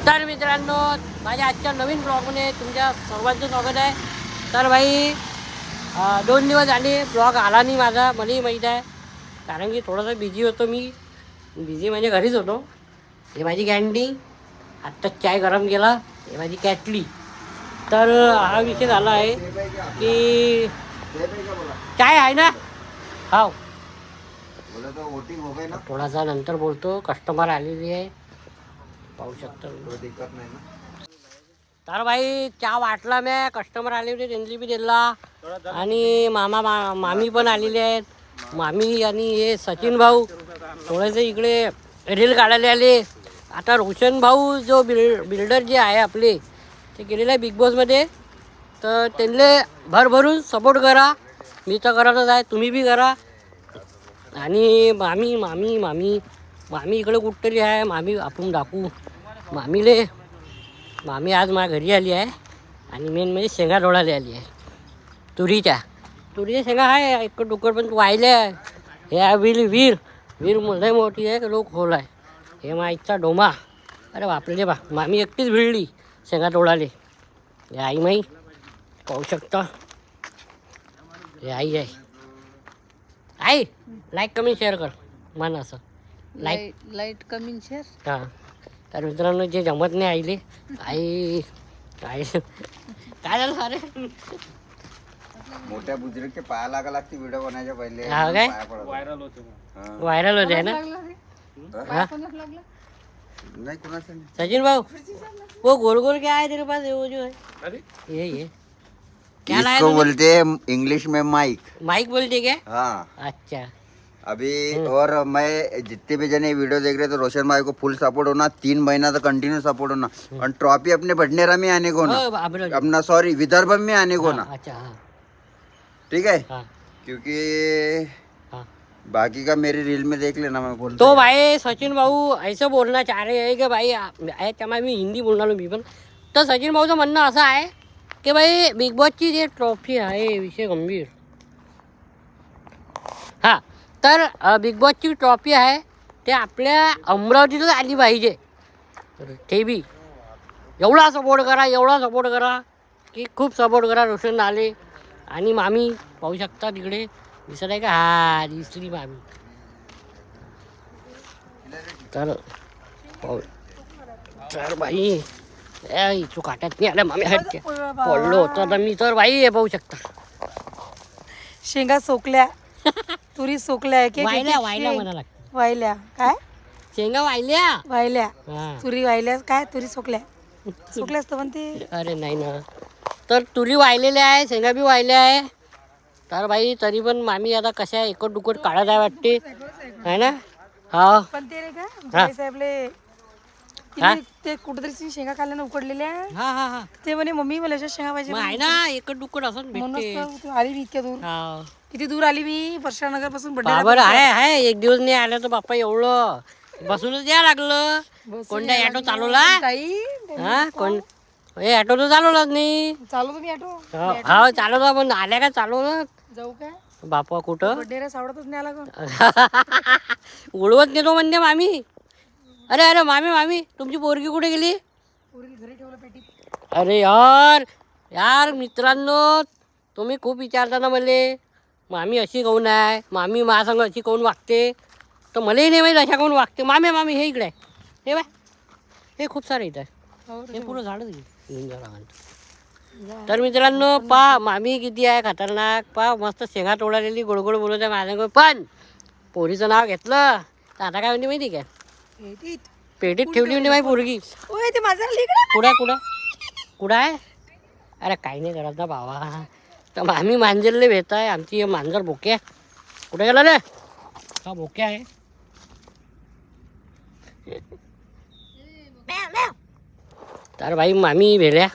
तर मित्रांनो, माझ्या आजच्या नवीन ब्लॉगमध्ये तुमच्या सर्वांचं स्वागत आहे. तर भाई 2 दिवस झाले ब्लॉग आला नाही माझा, मलाही माहीत आहे. कारण की थोडंसं बिझी होतो मी. बिझी म्हणजे घरीच होतो. हे माझी कॅन्डी, आत्ताच चाय गरम केला. हे माझी कॅटली. तर हा विषय झाला आहे की चाय आहे ना, हो थोडासा नंतर बोलतो. कस्टमर आलेली आहे, पाहू शकता. तर भाई चहा वाटला, मी कस्टमर आले होते त्यांनी बी दिला. आणि मामी पण आलेले आहेत. मामी आणि हे सचिन भाऊ थोडेसे इकडे रील काढायला आले. आता रोशन भाऊ जो बिल्डर जे आहे आपले, ते गेलेले आहे बिग बॉसमध्ये. तर त्यांना भरभरून सपोर्ट करा. मी तर करतच आहे, तुम्ही बी करा. आणि मामी मामी मामी मामी इकडे कुठतरी आहे. मामी आपण दाखवू मामी आज माझ्या घरी आली आहे. आणि मेन म्हणजे शेंगा तोडायला आली आहे. तुरीच्या शेंगा आहे एक डुक्कर, पण वाहिल्या. हे वीर लय मोठी आहे, लोक खोल आहे. हे माईचा डोमा. अरे बापरे बा, मामी एकटीच भिडली शेंगा तोडाले. हे आई माई पाहू शकता. हे आई आहे. आई लाईक कमेंट शेअर कर मन असं. लाईट कमी शेअर. हां, तर मित्रांनो जे जमत नाही आईले, आई काय झालं अरे मोठ्या बुजुर्ग के पाया लागा लागते व्हिडिओ बनायच्या पहिले. हा काय? व्हायरल व्हायरल होते ना. हाँ? नाही कुणाचं नाही. सचिन भाऊ, वो गोल गोल क्या है तेरे पास? वो जो है ये क्या लाया इसको तूने? बोलते हैं इंग्लिश में माइक. माइक बोलते क्या? हाँ, अच्छा. अभी और मैं जितने भी जने वीडियो देख रहे तो रोशन भाई को फुल सपोर्ट होना. 3 महीना तो कंटिन्यू सपोर्ट होना. और ट्रॉफी अपने भटनेरा में आने को ना, हो, बापरे. अपना सॉरी विदर्भ में आने को ना. अच्छा. हाँ ठीक है, हाँ क्योंकि हाँ. बाकी का मेरी रील में देख लेना. मैं बोलता तो भाई सचिन भाऊ ऐसा बोलना चाह रहे हैं की भाई त्यामुळे मी हिंदी बोलणार मी पण. तर सचिन भाऊचं म्हणणं असं आहे की भाई बिग बॉसची जे ट्रॉफी आहे, विषय गंभीर. हां, तर बिग बॉसची ट्रॉफी आहे ते आपल्या अमरावतीतच आली पाहिजे. ते बी एवढा सपोर्ट करा की खूप सपोर्ट करा. रोशन आले आणि मामी पाहू शकता तिकडे दिसत आहे का? हा दिसली मामी. तर बाई तू काट्यात नाही आल्या मामी हटके पडलो होतो तर मी. तर बाई हे पाहू शकता शेंगा सोकल्या. तुरी सोकल्या की वाहिल्या म्हणा लागतं. वाहिल्या काय? शेंगा वाहिल्या. हा. तुरी वाहिल्या काय? तुरी सोकल्या सोकल्याच तर म्हणते. अरे नाही ना, तर तुरी वाहिलेल्या आहे, शेंगा बी वाहिल्या आहे. तर बाई तरी पण मामी आता कशा एकट दुकट काढत आहे वाटते, आहे ना. हा पण ते नाही का हा. साहेबले हा? ते कुठेतरी शेंगा खाल्ल्यानं उकडलेल्या. हा हा हा. ते म्हणे मम्मी मला अशा शेंगा पाहिजे. मग आहे ना एकट दुकट असं भेटते. म्हणूनच तर आली मी इतक्या दूर. हा किती दूर आली मी परशुरामनगर पासून बरोबर आहे. एक दिवस नाही आलं तर बाप्पा एवढं बसूनच या लागलं. कोणता ऑटो चालवला? हा कोण हे ऑटो तर चालवलाच नाही. चालू तुम्ही ऑटो हा चालवला, पण आल्या का चालवलं जाऊ काय? बापा कुठं बड्डेला सावडतच नाही आला का? उडवत नेतो म्हणते मामी. अरे मामी तुमची पोरगी कुठे गेली? पोरीला घरी ठेवलं पेटीत. अरे यार मित्रांनो, तुम्ही खूप विचारता ना मले मामी अशी काऊन आहे, मामी माझ्यासंग अशी काऊन वागते. तर मलाही नाही माहीत अशा काऊन वागते. मामी हे इकडे आहे, हे बाय हे खूप सारं इथं आहे. हो, हे पुरं झाडच घेऊन जा लागलं. तर मित्रांनो पा मामी किती आहे खतरनाक. पा मस्त शेंगा तोडालेली गोड बोलत आहे माझ्या. पण पोरीचं नाव घेतलं तर आता काय म्हणते माहिती काय? पेटीत. पेटीत ठेवली म्हणजे माझी पोरगी. ओय ते माझं लिगडं. कुठं आहे? अरे काही नाही करत ना बाबा. तर आम्ही मांजरले भेट आहे आमची. मांजर बोक्या कुठे गेला रे? हा बोक्या आहे. तर भाई मामी भेल्या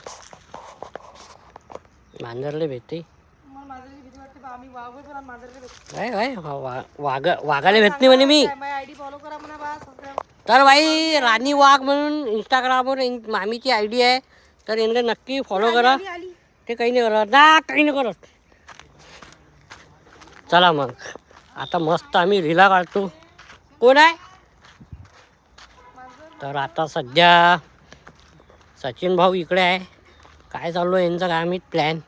मांजरले भेटते. मला माझ्याची भीती वाटते बा, आम्ही वाघ आहे, पण माझ्याला भेटते. वाघाला भेटते म्हणे मी. माझी आयडी फॉलो करा म्हणा बा, सबस्क्राईब. तर भाई राणी वाघ म्हणून इंस्टाग्रामवर मामीची आयडी आहे. तर यांना नक्की फॉलो करा. आली. ते काही नाही करत ना, काही नाही करत. चला मग आता मस्त आम्ही रीला काढतो. कोण आहे? तर आता सध्या सचिन भाऊ इकडे आहे. काय चालू आहे यांचं काय माहीत प्लॅन.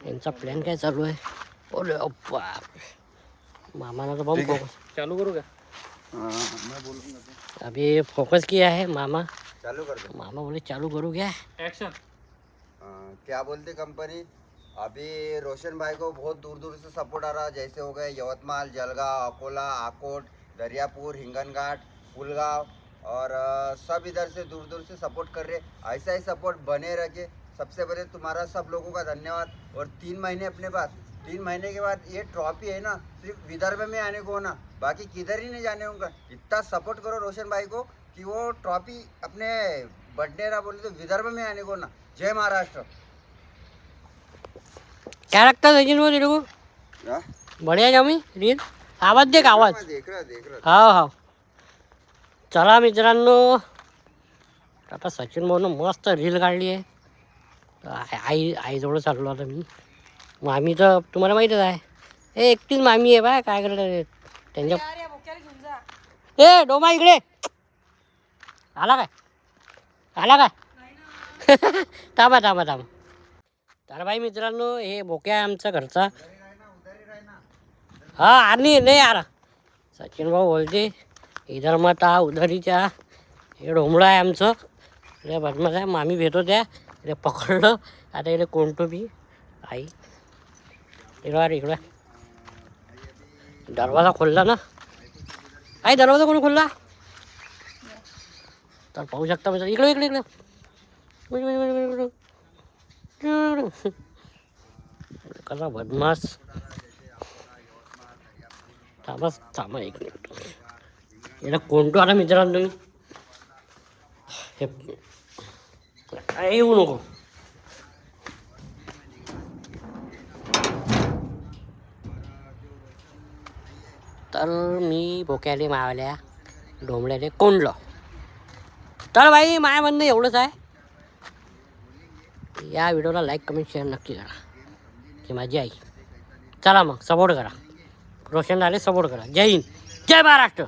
यांचा प्लॅन काय चालू आहे. ओले बाप, मामाना तो बम फोकस चालू करू का? अभी फोकस किया है मामा. चालू कर दो. मामा बोले चालू करू क्या. ऍक्शन. क्या बोलते कंपनी. अभी रोशन भाई को बहुत दूर दूर से सपोर्ट आ रहा, जैसे हो गए यवतमाल, जलगांव, अकोला, आकोट, दरियापुर, हिंगनघाट, पुलगांव और सब इधर से दूर दूर से सपोर्ट कर रहे. ऐसा ही सपोर्ट बने रखे. सबसे पहले तुम्हारा सब लोगों का धन्यवाद. और 3 महीने अपने पास, 3 महीने के बाद ये ट्रॉफी है ना, सिर्फ विदर्भ में आने को ना, बाकी किधर ही नहीं जाने उनका. इतना सपोर्ट करो रोशन भाई को कि वो ट्रॉफी अपने बडनेरा बोले तो विदर्भ में आने को ना. जय महाराष्ट्र. क्या लगता है सचिन भाऊ तेरे को. हाँ? बढ़िया जमी रील. आवाज दे का आवाज. देख रहा. हा हा. चला मित्रांनो, आता सचिन भाऊनं मस्त रील काढली आहे. आईजवळ चाललो आता मी. मामी तर तुम्हाला माहीतच आहे. एकटीच मामी आहे बा. काय करत त्यांच्या. यार या बोक्याला घेऊन जा. ए डोमा इकडे आला काय. आला काय. थांबा. तर बाई मित्रांनो, हे बोक्या आहे आमचा घरचा. हा आणि नाही यार, सचिन भाऊ बोलते इधर मत आ उधर ही जा. हे डोमळं आहे आमचं. रे बदमाश आहे. मामी भेटो त्या रे पकडलं. आता इकडे कोणतो बी आई इकडं दरवाजा खोलला ना. आई दरवाजा कोणी खोलला. तर पाहू शकता म्हणजे इकडे कसा बदमाश. थांबा एक मिनिट. याला कोणतो आता मित्रांनो तुम्ही. हे येऊ नको. तर मी बोक्याले मावल्या डोंबल्याले कोंडलं. तर बाई माय म्हणणं एवढंच आहे. या व्हिडिओला लाईक कमेंट शेअर नक्की करा की माझी आई. चला मग सपोर्ट करा. रोशन आले सपोर्ट करा. जय हिंद, जय महाराष्ट्र.